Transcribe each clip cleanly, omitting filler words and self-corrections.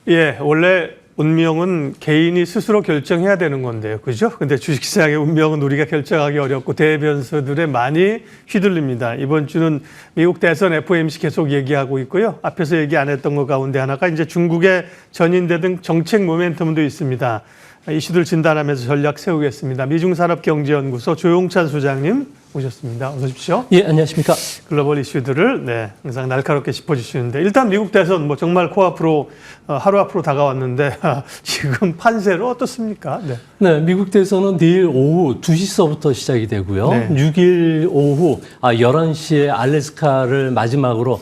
예, 원래 운명은 개인이 스스로 결정해야 되는 건데요. 그죠? 근데 주식시장의 운명은 우리가 결정하기 어렵고 대변수들에 많이 휘둘립니다. 이번 주는 미국 대선 FOMC 계속 얘기하고 있고요. 앞에서 얘기 안 했던 것 가운데 하나가 이제 중국의 전인대 등 정책 모멘텀도 있습니다. 이슈들 진단하면서 전략 세우겠습니다. 미중산업경제연구소 조용찬 소장님 오셨습니다. 어서 오십시오. 예, 안녕하십니까. 글로벌 이슈들을 항상 날카롭게 짚어주시는데 일단 미국 대선 정말 코앞으로 하루 앞으로 다가왔는데 지금 판세로 어떻습니까? 네, 미국 대선은 내일 오후 2시서부터 시작이 되고요. 네. 6일 오후 11시에 알래스카를 마지막으로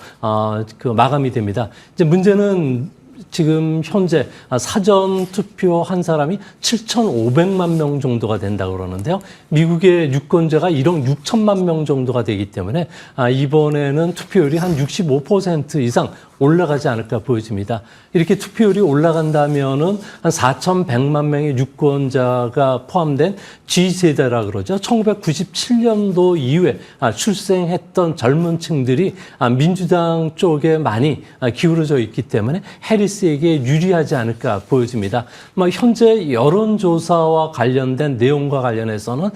마감이 됩니다. 이제 문제는 지금 현재 사전 투표한 사람이 7,500만 명 정도가 된다고 그러는데요. 미국의 유권자가 1억 6천만 명 정도가 되기 때문에 이번에는 투표율이 한 65% 이상 올라가지 않을까 보여집니다. 이렇게 투표율이 올라간다면은 한 4,100만 명의 유권자가 포함된 G세대라 그러죠. 1997년도 이후에 출생했던 젊은 층들이 민주당 쪽에 많이 기울어져 있기 때문에 해리스에게 유리하지 않을까 보여집니다. 현재 여론조사와 관련된 내용과 관련해서는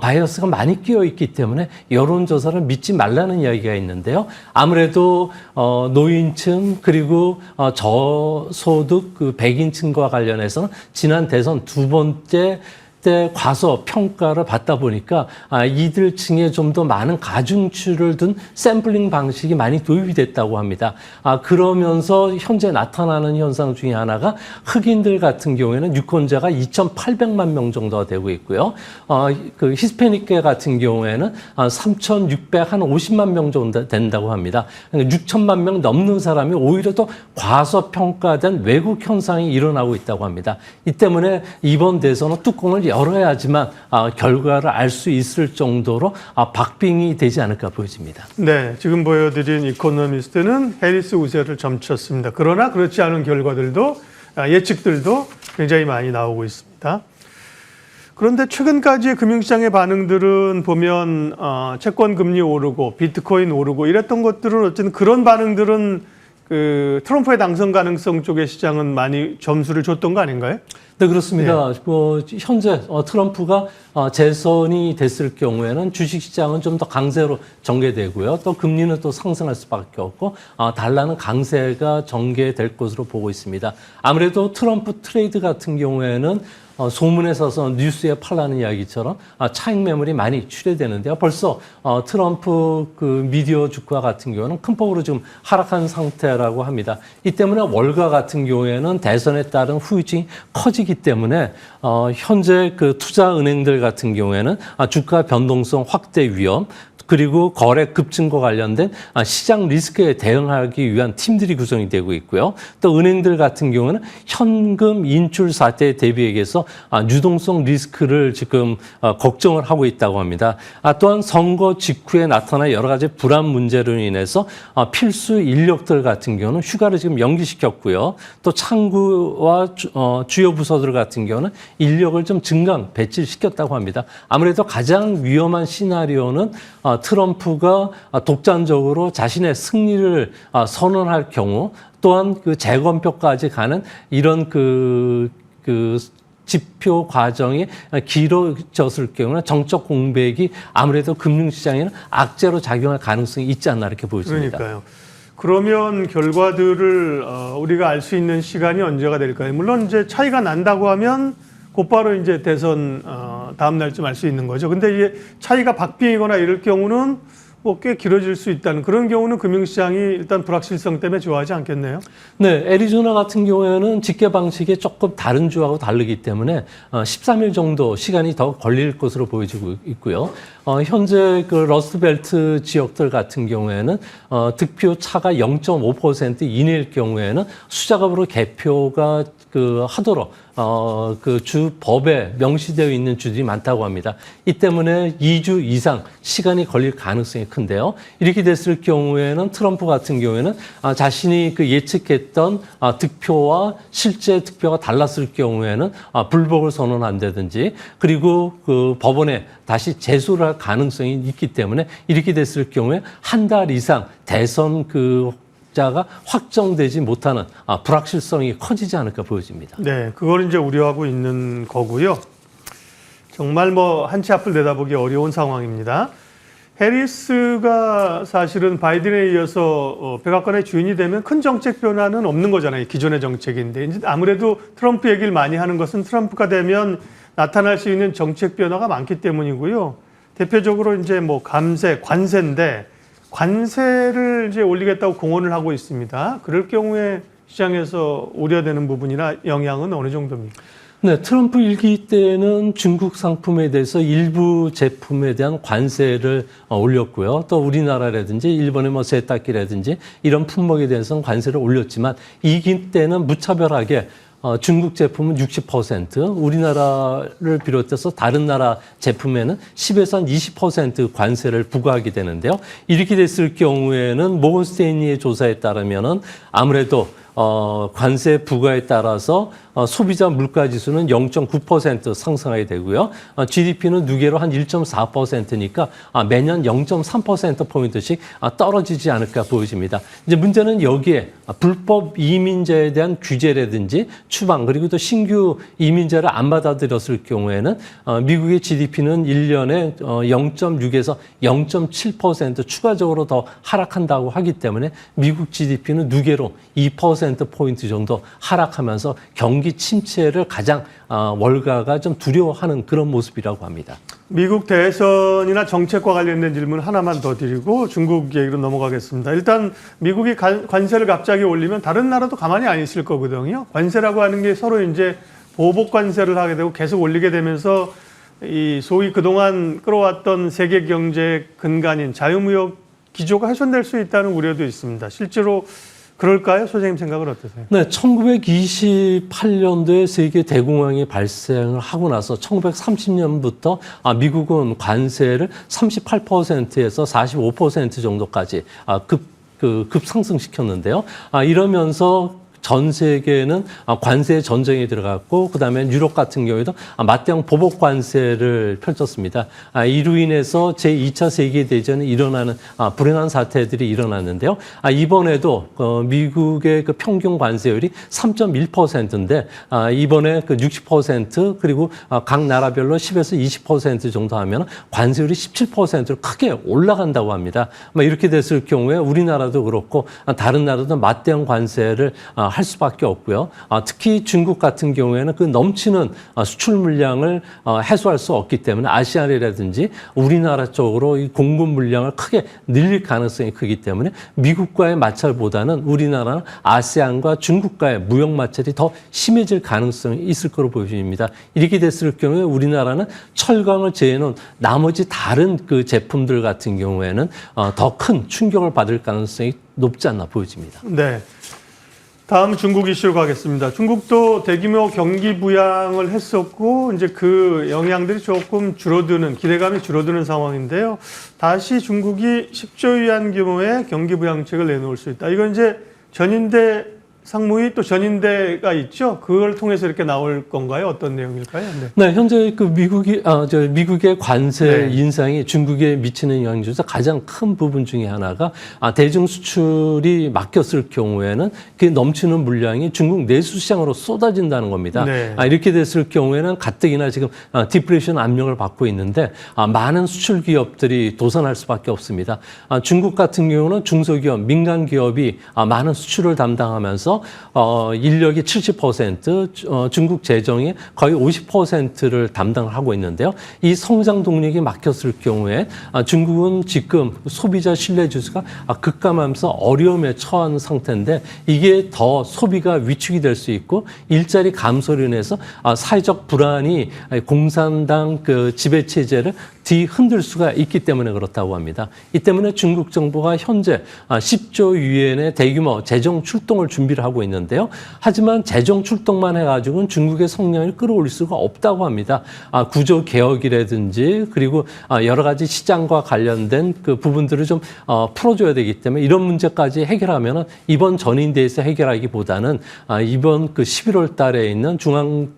바이어스가 많이 끼어 있기 때문에 여론조사를 믿지 말라는 이야기가 있는데요. 아무래도 노인층 그리고 저소득 백인층과 관련해서는 지난 대선 두 번째 때 과소 평가를 받다 보니까 이들 층에 좀 더 많은 가중치를 둔 샘플링 방식이 많이 도입이 됐다고 합니다. 그러면서 현재 나타나는 현상 중에 하나가 흑인들 같은 경우에는 유권자가 2,800만 명 정도가 되고 있고요. 그 히스패닉계 같은 경우에는 3,650만 명 정도 된다고 합니다. 그러니까 6천만 명 넘는 사람이 오히려 더 과소평가된 왜곡 현상이 일어나고 있다고 합니다. 이 때문에 이번 대선은 뚜껑을 열어야지만 결과를 알 수 있을 정도로 박빙이 되지 않을까 보여집니다. 네, 지금 보여드린 이코노미스트는 해리스 우세를 점쳤습니다. 그러나 그렇지 않은 결과들도 예측들도 굉장히 많이 나오고 있습니다. 그런데 최근까지의 금융시장의 반응들은 보면 채권 금리 오르고 비트코인 오르고 이랬던 것들은 어쨌든 그런 반응들은 그 트럼프의 당선 가능성 쪽의 시장은 많이 점수를 줬던 거 아닌가요? 네, 그렇습니다. 현재 트럼프가 재선이 됐을 경우에는 주식시장은 좀 더 강세로 전개되고요. 또 금리는 또 상승할 수밖에 없고 달러는 강세가 전개될 것으로 보고 있습니다. 아무래도 트럼프 트레이드 같은 경우에는 소문에 서서 뉴스에 팔라는 이야기처럼 차익 매물이 많이 출회되는데요. 벌써 트럼프 그 미디어 주가 같은 경우는 큰 폭으로 지금 하락한 상태라고 합니다. 이 때문에 월가 같은 경우에는 대선에 따른 후유증이 커지기 때문에 현재 그 투자은행들 같은 경우에는 주가 변동성 확대 위험 그리고 거래 급증과 관련된 시장 리스크에 대응하기 위한 팀들이 구성이 되고 있고요. 또 은행들 같은 경우는 현금 인출 사태에 대비해서 유동성 리스크를 지금 걱정을 하고 있다고 합니다. 또한 선거 직후에 나타난 여러 가지 불안 문제로 인해서 필수 인력들 같은 경우는 휴가를 지금 연기시켰고요. 또 창구와 주요 부서들 같은 경우는 인력을 좀 증강 배치시켰다고 합니다. 아무래도 가장 위험한 시나리오는 트럼프가 독단적으로 자신의 승리를 선언할 경우 또한 그 재검표까지 가는 이런 그 지표 과정이 길어졌을 경우는 정적 공백이 아무래도 금융시장에는 악재로 작용할 가능성이 있지 않나 이렇게 보여집니다. 그러니까요. 그러면 결과들을 우리가 알 수 있는 시간이 언제가 될까요? 물론 이제 차이가 난다고 하면 곧바로 이제 대선 다음 날쯤 알 수 있는 거죠. 근데 이게 차이가 박빙이거나 이럴 경우는 꽤 길어질 수 있다는 그런 경우는 금융시장이 일단 불확실성 때문에 좋아하지 않겠네요. 네, 애리조나 같은 경우에는 집계 방식이 조금 다른 주하고 다르기 때문에 13일 정도 시간이 더 걸릴 것으로 보여지고 있고요. 현재 그 러스트벨트 지역들 같은 경우에는 득표 차가 0.5% 이내일 경우에는 수작업으로 개표가 하도록 그 주 법에 명시되어 있는 주들이 많다고 합니다. 이 때문에 2주 이상 시간이 걸릴 가능성이 큰데요. 이렇게 됐을 경우에는 트럼프 같은 경우에는 자신이 그 예측했던 득표와 실제 득표가 달랐을 경우에는 불복을 선언한다든지 그리고 그 법원에 다시 제소를 할 가능성이 있기 때문에 이렇게 됐을 경우에 한 달 이상 대선 자가 확정되지 못하는 불확실성이 커지지 않을까 보여집니다. 네, 그걸 이제 우려하고 있는 거고요. 정말 뭐 한치 앞을 내다보기 어려운 상황입니다. 해리스가 사실은 바이든에 이어서 백악관의 주인이 되면 큰 정책 변화는 없는 거잖아요. 기존의 정책인데 이제 아무래도 트럼프 얘기를 많이 하는 것은 트럼프가 되면 나타날 수 있는 정책 변화가 많기 때문이고요. 대표적으로 이제 뭐 감세, 관세인데 관세를 이제 올리겠다고 공언을 하고 있습니다. 그럴 경우에 시장에서 우려되는 부분이나 영향은 어느 정도입니까? 네, 트럼프 일기 때는 중국 상품에 대해서 일부 제품에 대한 관세를 올렸고요. 또 우리나라라든지 일본의 뭐 세탁기라든지 이런 품목에 대해서는 관세를 올렸지만 이기 때는 무차별하게 중국 제품은 60%, 우리나라를 비롯해서 다른 나라 제품에는 10에서 한 20% 관세를 부과하게 되는데요. 이렇게 됐을 경우에는 모건 스테인리의 조사에 따르면은 아무래도 관세 부과에 따라서 소비자 물가 지수는 0.9% 상승하게 되고요. GDP는 누계로 한 1.4%니까 매년 0.3%포인트씩 떨어지지 않을까 보여집니다. 이제 문제는 여기에 불법 이민자에 대한 규제라든지 추방 그리고 또 신규 이민자를 안 받아들였을 경우에는 미국의 GDP는 1년에 0.6에서 0.7% 추가적으로 더 하락한다고 하기 때문에 미국 GDP는 누계로 2%포인트 정도 하락하면서 경기 침체를 가장 월가가 좀 두려워하는 그런 모습이라고 합니다. 미국 대선이나 정책과 관련된 질문 하나만 더 드리고 중국 얘기로 넘어가겠습니다. 일단 미국이 관세를 갑자기 올리면 다른 나라도 가만히 안 있을 거거든요. 관세라고 하는 게 서로 이제 보복 관세를 하게 되고 계속 올리게 되면서 이 소위 그동안 끌어왔던 세계 경제의 근간인 자유무역 기조가 훼손될 수 있다는 우려도 있습니다. 실제로 그럴까요? 소장님 생각은 어떠세요? 네, 1928년도에 세계 대공황이 발생을 하고 나서 1930년부터 미국은 관세를 38%에서 45% 정도까지 급상승시켰는데요. 이러면서 전 세계는 관세 전쟁에 들어갔고 그다음에 유럽 같은 경우에도 맞대응 보복 관세를 펼쳤습니다. 이로 인해서 제2차 세계대전이 일어나는 불행한 사태들이 일어났는데요. 이번에도 미국의 그 평균 관세율이 3.1%인데 이번에 그 60% 그리고 각 나라별로 10에서 20% 정도 하면 관세율이 17%로 크게 올라간다고 합니다. 이렇게 됐을 경우에 우리나라도 그렇고 다른 나라도 맞대응 관세를 할 수밖에 없고요. 특히 중국 같은 경우에는 그 넘치는 수출 물량을 해소할 수 없기 때문에 아시아라든지 우리나라 쪽으로 이 공급 물량을 크게 늘릴 가능성이 크기 때문에 미국과의 마찰보다는 우리나라는 아세안과 중국과의 무역 마찰이 더 심해질 가능성이 있을 거로 보여집니다. 이렇게 됐을 경우에 우리나라는 철강을 제외한 나머지 다른 그 제품들 같은 경우에는 더 큰 충격을 받을 가능성이 높지 않나 보여집니다. 네. 다음 중국 이슈로 가겠습니다. 중국도 대규모 경기 부양을 했었고 이제 그 영향들이 조금 줄어드는 기대감이 줄어드는 상황인데요. 다시 중국이 10조 위안 규모의 경기 부양책을 내놓을 수 있다. 이건 이제 전인대 상무위 또 전인대가 있죠. 그걸 통해서 이렇게 나올 건가요? 어떤 내용일까요? 네, 현재 그 미국의 관세 인상이 중국에 미치는 영향 중에서 가장 큰 부분 중에 하나가 대중 수출이 막혔을 경우에는 그 넘치는 물량이 중국 내수 시장으로 쏟아진다는 겁니다. 네. 이렇게 됐을 경우에는 가뜩이나 지금 디플레이션 압력을 받고 있는데 많은 수출 기업들이 도산할 수밖에 없습니다. 중국 같은 경우는 중소기업, 민간 기업이 많은 수출을 담당하면서 인력이 70%, 중국 재정이 거의 50%를 담당하고 있는데요. 이 성장 동력이 막혔을 경우에 중국은 지금 소비자 신뢰 지수가 급감하면서 어려움에 처한 상태인데 이게 더 소비가 위축이 될 수 있고 일자리 감소로 인해서 사회적 불안이 공산당 그 지배 체제를 뒤흔들 수가 있기 때문에 그렇다고 합니다. 이 때문에 중국 정부가 현재 10조 위안의 대규모 재정 출동을 준비를 하고 있는데요. 하지만 재정 출동만 해가지고는 중국의 성장을 끌어올릴 수가 없다고 합니다. 구조 개혁이라든지 그리고 여러 가지 시장과 관련된 그 부분들을 좀 풀어줘야 되기 때문에 이런 문제까지 해결하면은 이번 전인대에서 해결하기보다는 이번 그 11월 달에 있는 중앙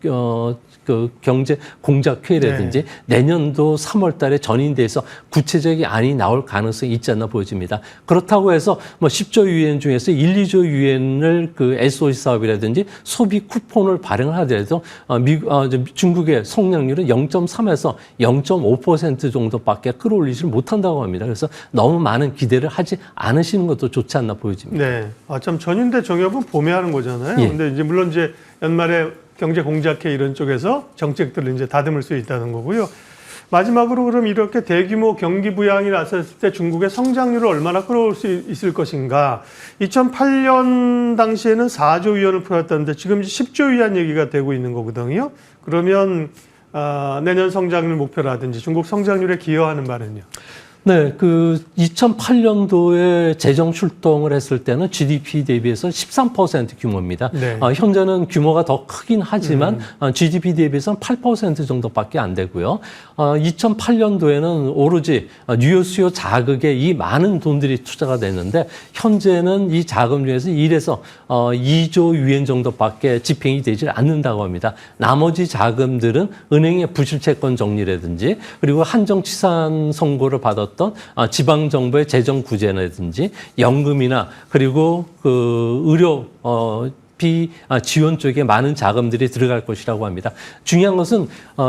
그 경제 공작회의라든지 내년도 3월 달에 전인돼서 구체적인 안이 나올 가능성이 있지 않나 보여집니다. 그렇다고 해서 뭐 10조 유엔 중에서 1, 2조 유엔을 그 SOC 사업이라든지 소비 쿠폰을 발행을 하더라도 중국의 성장률은 0.3에서 0.5% 정도밖에 끌어올리지 못한다고 합니다. 그래서 너무 많은 기대를 하지 않으시는 것도 좋지 않나 보여집니다. 네. 참 전인대 정협은 봄에 하는 거잖아요. 예. 근데 이제 물론 이제 연말에 경제 공작회 이런 쪽에서 정책들을 이제 다듬을 수 있다는 거고요. 마지막으로 그럼 이렇게 대규모 경기 부양이 나섰을 때 중국의 성장률을 얼마나 끌어올 수 있을 것인가. 2008년 당시에는 4조 위안을 풀었다는데 지금 10조 위안 얘기가 되고 있는 거거든요. 그러면 내년 성장률 목표라든지 중국 성장률에 기여하는 바는요? 네, 그 2008년도에 재정 출동을 했을 때는 GDP 대비해서 13% 규모입니다. 네. 현재는 규모가 더 크긴 하지만 GDP 대비해서는 8% 정도밖에 안 되고요. 2008년도에는 오로지 뉴욕 수요 자극에 이 많은 돈들이 투자가 됐는데 현재는 이 자금 중에서 1에서 2조 유엔 정도밖에 집행이 되지 않는다고 합니다. 나머지 자금들은 은행의 부실채권 정리라든지 그리고 한정치산 선고를 받았던 지방 정부의 재정 구제라든지 연금이나 그리고 그 의료 지원 쪽에 많은 자금들이 들어갈 것이라고 합니다. 중요한 것은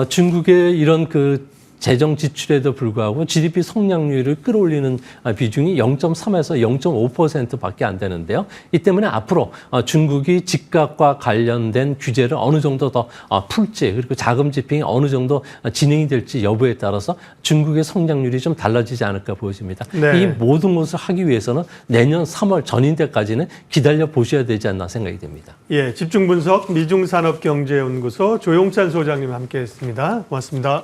중국의 이런 그 재정 지출에도 불구하고 GDP 성장률을 끌어올리는 비중이 0.3에서 0.5%밖에 안 되는데요. 이 때문에 앞으로 중국이 집값과 관련된 규제를 어느 정도 더 풀지 그리고 자금 집행이 어느 정도 진행이 될지 여부에 따라서 중국의 성장률이 좀 달라지지 않을까 보여집니다. 네. 이 모든 것을 하기 위해서는 내년 3월 전인 때까지는 기다려 보셔야 되지 않나 생각이 됩니다. 예, 집중 분석 미중산업경제연구소 조용찬 소장님 함께했습니다. 고맙습니다.